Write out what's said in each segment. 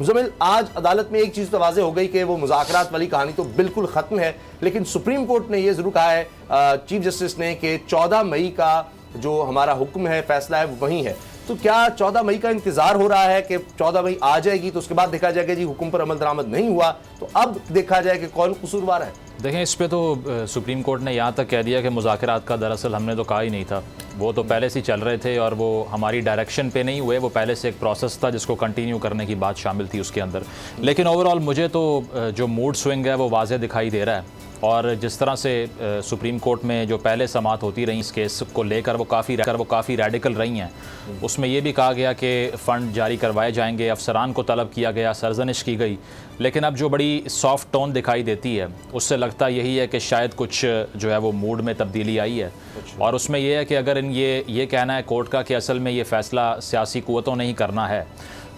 مزمل، آج عدالت میں ایک چیز تو واضح ہو گئی کہ وہ مذاکرات والی کہانی تو بالکل ختم ہے، لیکن سپریم کورٹ نے یہ ضرور کہا ہے چیف جسٹس نے کہ 14 مئی کا جو ہمارا حکم ہے، فیصلہ ہے، وہ وہیں ہے۔ تو کیا 14 مئی کا انتظار ہو رہا ہے کہ 14 مئی آ جائے گی تو اس کے بعد دیکھا جائے گا جی حکم پر عمل درآمد نہیں ہوا تو اب دیکھا جائے کہ کون قصوروار ہے؟ دیکھیں، اس پہ تو سپریم کورٹ نے یہاں تک کہہ دیا کہ مذاکرات کا دراصل ہم نے تو کہا ہی نہیں تھا، وہ تو پہلے سے ہی چل رہے تھے اور وہ ہماری ڈائریکشن پہ نہیں ہوئے، وہ پہلے سے ایک پروسیس تھا جس کو کنٹینیو کرنے کی بات شامل تھی اس کے اندر۔ لیکن اوورآل مجھے تو جو موڈ سوئنگ ہے وہ واضح دکھائی دے رہا ہے، اور جس طرح سے سپریم کورٹ میں جو پہلے سماعت ہوتی رہیں اس کیس کو لے کر وہ کافی ریڈیکل رہی ہیں۔ اس میں یہ بھی کہا گیا کہ فنڈ جاری کروائے جائیں گے، افسران کو طلب کیا گیا، سرزنش کی گئی، لیکن اب جو بڑی سافٹ ٹون دکھائی دیتی ہے اس سے لگتا یہی ہے کہ شاید کچھ جو ہے وہ موڈ میں تبدیلی آئی ہے۔ اور اس میں یہ ہے کہ اگر یہ کہنا ہے کورٹ کا کہ اصل میں یہ فیصلہ سیاسی قوتوں نے ہی کرنا ہے،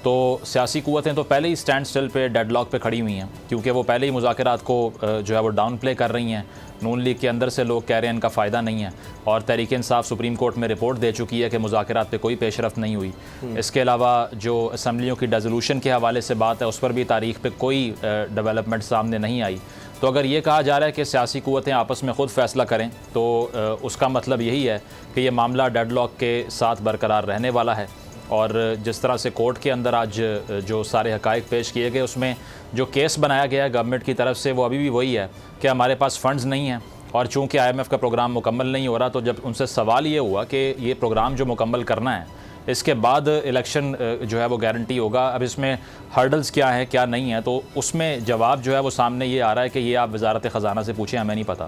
تو سیاسی قوتیں تو پہلے ہی سٹینڈ سٹل پہ ڈیڈ لاک پہ کھڑی ہوئی ہیں، کیونکہ وہ پہلے ہی مذاکرات کو جو ہے وہ ڈاؤن پلے کر رہی ہیں۔ نون لیگ کے اندر سے لوگ کہہ رہے ہیں ان کا فائدہ نہیں ہے، اور تحریک انصاف سپریم کورٹ میں رپورٹ دے چکی ہے کہ مذاکرات پہ کوئی پیش رفت نہیں ہوئی۔ اس کے علاوہ جو اسمبلیوں کی ڈیزولوشن کے حوالے سے بات ہے اس پر بھی تاریخ پہ کوئی ڈیولپمنٹ سامنے نہیں آئی۔ تو اگر یہ کہا جا رہا ہے کہ سیاسی قوتیں آپس میں خود فیصلہ کریں تو اس کا مطلب یہی ہے کہ یہ معاملہ ڈیڈ لاک کے ساتھ برقرار رہنے والا ہے۔ اور جس طرح سے کورٹ کے اندر آج جو سارے حقائق پیش کیے گئے اس میں جو کیس بنایا گیا ہے گورنمنٹ کی طرف سے وہ ابھی بھی وہی ہے کہ ہمارے پاس فنڈز نہیں ہیں، اور چونکہ IMF کا پروگرام مکمل نہیں ہو رہا تو جب ان سے سوال یہ ہوا کہ یہ پروگرام جو مکمل کرنا ہے اس کے بعد الیکشن جو ہے وہ گارنٹی ہوگا، اب اس میں ہرڈلز کیا ہیں کیا نہیں ہیں، تو اس میں جواب جو ہے وہ سامنے یہ آ رہا ہے کہ یہ آپ وزارت خزانہ سے پوچھیں، ہمیں نہیں پتہ۔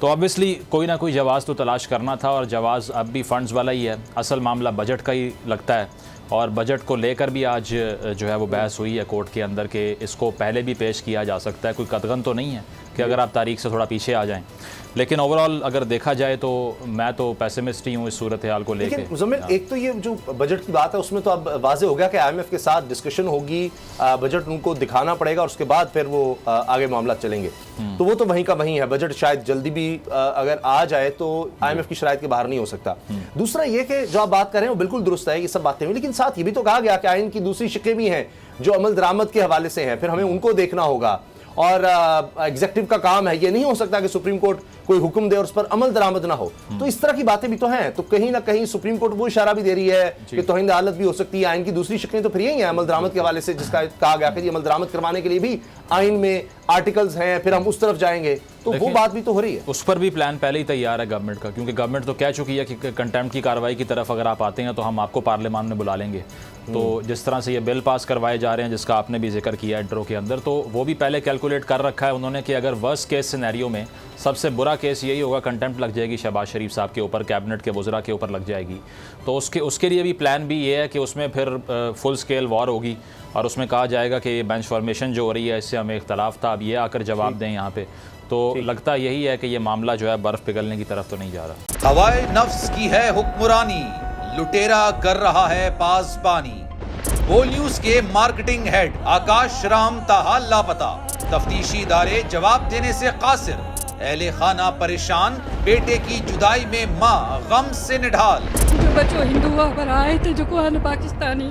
تو آبویسلی کوئی نہ کوئی جواز تو تلاش کرنا تھا، اور جواز اب بھی فنڈز والا ہی ہے۔ اصل معاملہ بجٹ کا ہی لگتا ہے، اور بجٹ کو لے کر بھی آج جو ہے وہ بحث ہوئی ہے کورٹ کے اندر کہ اس کو پہلے بھی پیش کیا جا سکتا ہے، کوئی قدغن تو نہیں ہے کہ اگر آپ تاریخ سے تھوڑا پیچھے آ جائیں۔ لیکن اوورآل اگر دیکھا جائے تو میں تو پیسمسٹ ہی ہوں اس صورتحال کو لے کے۔ مزمل، ایک تو یہ جو بجٹ کی بات ہے اس میں تو اب واضح ہو گیا کہ IMF کے ساتھ ڈسکشن ہوگی، بجٹ ان کو دکھانا پڑے گا اور اس کے بعد پھر وہ آگے معاملات چلیں گے، تو وہ تو وہیں کا وہیں ہے۔ بجٹ شاید جلدی بھی اگر آ جائے تو IMF کی شرائط کے باہر نہیں ہو سکتا۔ دوسرا یہ کہ جو آپ بات کر رہے ہیں وہ بالکل درست ہے، یہ سب باتیں ہوئی، لیکن ساتھ یہ بھی تو کہا گیا کہ آئین کی دوسری شقیں بھی ہیں جو عمل درآمد کے حوالے سے ہیں، پھر ہمیں ان کو دیکھنا ہوگا، اور ایگزیکٹو کا کام ہے، یہ نہیں ہو سکتا کہ سپریم کورٹ کوئی حکم دے اور اس پر عمل درآمد نہ ہو۔ تو اس طرح کی باتیں بھی تو ہیں، تو کہیں نہ کہیں سپریم کورٹ وہ اشارہ بھی دے رہی ہے کہ توہین عدالت بھی ہو سکتی ہے۔ آئین کی دوسری شکلیں تو پھر یہی ہیں عمل درآمد کے حوالے سے، جس کا کہا گیا کہ عمل درآمد کروانے کے لیے بھی آئین میں آرٹیکلز ہیں، پھر ہم اس طرف جائیں گے، تو وہ بات بھی تو ہو رہی ہے۔ اس پر بھی پلان پہلے ہی تیار ہے گورنمنٹ کا، کیونکہ گورنمنٹ تو کہہ چکی ہے کہ کنٹیمپٹ کی کارروائی کی طرف اگر آپ آتے ہیں تو ہم آپ کو پارلیمان میں بلا لیں گے۔ تو جس طرح سے یہ بل پاس کروائے جا رہے ہیں جس کا آپ نے بھی ذکر کیا انٹرو کے اندر، تو وہ بھی پہلے کیلکولیٹ کر رکھا ہے انہوں نے کہ اگر ورسٹ کیس سینیریو میں سب سے برا کیس یہی ہوگا کنٹیمپٹ لگ جائے گی شہباز شریف صاحب کے اوپر، کیبنٹ کے وزراء کے اوپر لگ جائے گی، تو اس کے لیے بھی پلان بھی یہ ہے کہ اس میں پھر فل سکیل وار ہوگی، اور اس میں کہا جائے گا کہ یہ بینچ فارمیشن جو ہو رہی ہے اس سے ہمیں اختلاف تھا، اب یہ آ کر جواب دیں یہاں پہ۔ تو لگتا یہی ہے کہ یہ معاملہ جو ہے برف پگھلنے کی طرف تو نہیں جا رہا۔ ہوائے نفس کی ہے حکمرانی، لٹیرا کر رہا ہے پاسبانی۔ بول نیوز کے مارکیٹنگ ہیڈ آکاش رام تاحال لاپتہ، تفتیشی ادارے جواب دینے سے قاصر، اہل خانہ پریشان، بیٹے کی جدائی میں ماں غم سے نڈھال۔ جو بچو ہندو ہوا پر آئے تھے جو کو پاکستانی،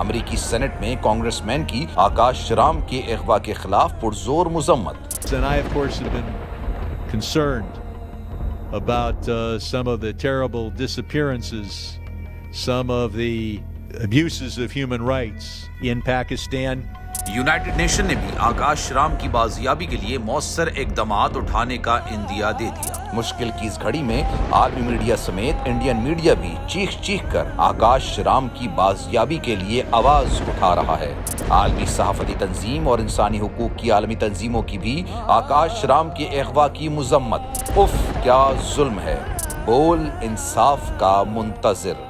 امریکی سینٹ میں کانگریس مین کی آکاش رام کے اغوا کے خلاف پرزور مذمت۔ And I, of course, have been concerned about some of the terrible disappearances, some of the abuses of human rights in Pakistan. United nation نے بھی آکاش رام کی بازیابی کے لیے مؤثر اقدامات اٹھانے کا عندیہ دے دیا۔ مشکل کی اس گھڑی میں عالمی میڈیا سمیت انڈین میڈیا بھی چیخ چیخ کر آکاش رام کی بازیابی کے لیے آواز اٹھا رہا ہے۔ عالمی صحافتی تنظیم اور انسانی حقوق کی عالمی تنظیموں کی بھی آکاش رام کے اغوا کی مذمت۔ اف کیا ظلم ہے، بول انصاف کا منتظر۔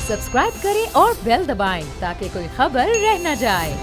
سبسکرائب کریں اور بیل دبائیں تاکہ کوئی خبر رہ نہ جائے۔